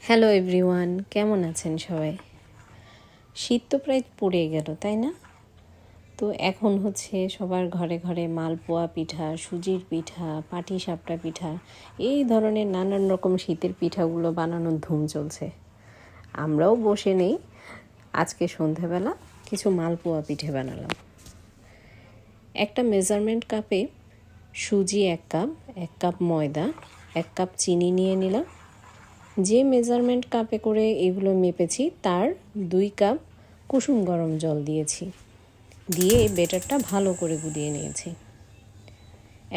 Hello everyone, কেমন আছেন সবাই? শীত তো প্রায় পড়ে গেল, তাই না? তো এখন হচ্ছে সবার ঘরে ঘরে মালপোয়া পিঠা, সুজির পিঠা, পাটিসাপটা পিঠা, এই ধরনের নানান রকম শীতের পিঠাগুলো বানানোর ধুম চলছে। আমরাও বসে নেই, আজকে সন্ধেবেলা কিছু মালপোয়া পিঠে বানালাম। একটা মেজারমেন্ট কাপে সুজি 1 কাপ ময়দা, 1 কাপ চিনি নিয়ে নিলাম। যে মেজারমেন্ট কাপে করে এগুলো মেপেছি তার 2 কাপ কুসুম গরম জল দিয়েছি, দিয়ে ব্যাটারটা ভালো করে গুলিয়ে নিয়েছি।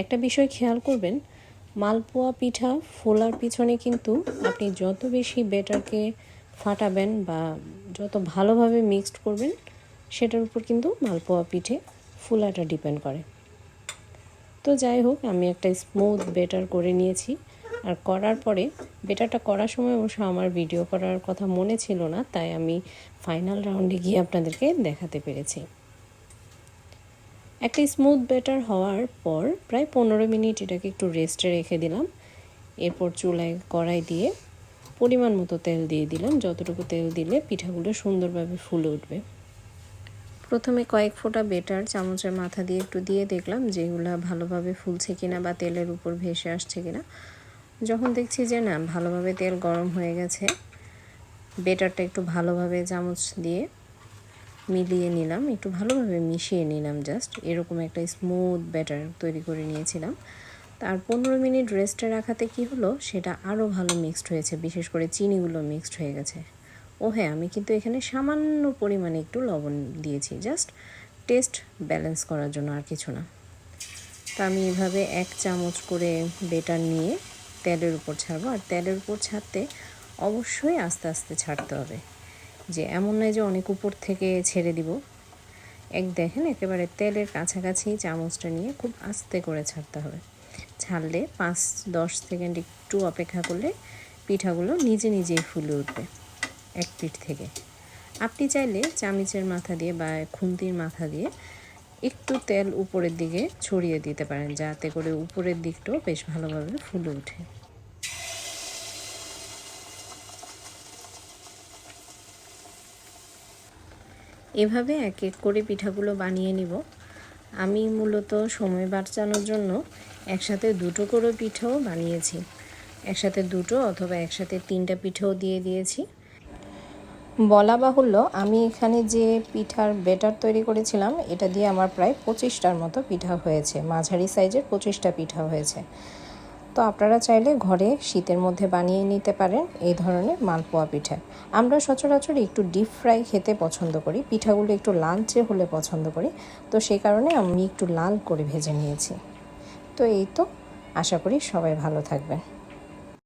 একটা বিষয় খেয়াল করবেন, মালপোয়া পিঠা ফোলার পিছনে কিন্তু আপনি যত বেশি ব্যাটারকে ফাটাবেন বা যত ভালোভাবে মিক্সড করবেন সেটার উপর কিন্তু মালপোয়া পিঠে ফোলাটা ডিপেন্ড করে। তো যাই হোক, আমি একটা স্মুথ ব্যাটার করে নিয়েছি। আর করার পরে ব্যাটারটা করার সময় অবশ্য আমার ভিডিও করার কথা মনে ছিল না, তাই আমি ফাইনাল রাউন্ডে গিয়ে আপনাদেরকে দেখাতে পেরেছি। একটা স্মুথ ব্যাটার হওয়ার পর প্রায় 15 মিনিট এটাকে একটু রেস্টে রেখে দিলাম। এরপর চুলায় কড়াই দিয়ে পরিমাণ মতো তেল দিয়ে দিলাম, যতটুকু তেল দিলে পিঠাগুলো সুন্দরভাবে ফুলে উঠবে। প্রথমে কয়েক ফোঁটা ব্যাটার চামচের মাথা দিয়ে একটু দিয়ে দেখলাম যেগুলো ভালোভাবে ফুলছে কিনা বা তেলের উপর ভেসে আসছে কিনা। যখন দেখছি যে না, ভালোভাবে তেল গরম হয়ে গেছে, ব্যাটারটা একটু ভালোভাবে চামচ দিয়ে মিলিয়ে নিলাম, একটু ভালোভাবে মিশিয়ে নিলাম। জাস্ট এরকম একটা স্মুথ ব্যাটার তৈরি করে নিয়েছিলাম। তার 15 মিনিট রেস্টে রাখাতে কি হলো, সেটা আরও ভালো মিক্সড হয়েছে, বিশেষ করে চিনিগুলো মিক্সড হয়ে গেছে। ও হ্যাঁ, আমি কিন্তু এখানে সামান্য পরিমাণে একটু লবণ দিয়েছি, জাস্ট টেস্ট ব্যালেন্স করার জন্য, আর কিছু না। তো আমি এভাবে 1 চামচ করে ব্যাটার নিয়ে তেলের উপর ছাড়বো। আর তেলের উপর ছাড়তে অবশ্যই আস্তে আস্তে ছাড়তে হবে, যে এমন নয় যে অনেক উপর থেকে ছেড়ে দিব। দেখেন, একেবারে তেলের কাছাকাছি চামচটা নিয়ে খুব আস্তে করে ছাড়তে হবে। ছাড়লে 5-10 সেকেন্ড একটু অপেক্ষা করলে পিঠাগুলো নিজে নিজেই ফুলে উঠবে এক পিঠ থেকে। আপনি চাইলে চামচের মাথা দিয়ে বা খুন্তির মাথা দিয়ে একটু তেল উপরের দিকে ছড়িয়ে দিতে পারেন, যাতে করে উপরের দিকটাও বেশ ভালোভাবে ফুলে ওঠে। এভাবে এক এক করে পিঠাগুলো বানিয়ে নিব। আমি মূলত সময় বাঁচানোর জন্য একসাথে 2টো করে পিঠাও বানিয়েছি, একসাথে 2টো অথবা একসাথে 3টা পিঠাও দিয়ে দিয়েছি। বলা বাহুল্য, আমি এখানে যে পিঠার ব্যাটার তৈরি করেছিলাম এটা দিয়ে আমার প্রায় 25টার মতো পিঠা হয়েছে, মাঝারি সাইজের 25টা পিঠা হয়েছে। তো আপনারা চাইলে ঘরে শীতের মধ্যে বানিয়ে নিতে পারেন এই ধরনের মালপোয়া পিঠা। আমরা সচরাচর একটু ডিপ ফ্রাই খেতে পছন্দ করি, পিঠাগুলো একটু লালচে হলে পছন্দ করি, তো সেই কারণে আমি একটু লাল করে ভেজে নিয়েছি। তো এই তো, আশা করি সবাই ভালো থাকবেন।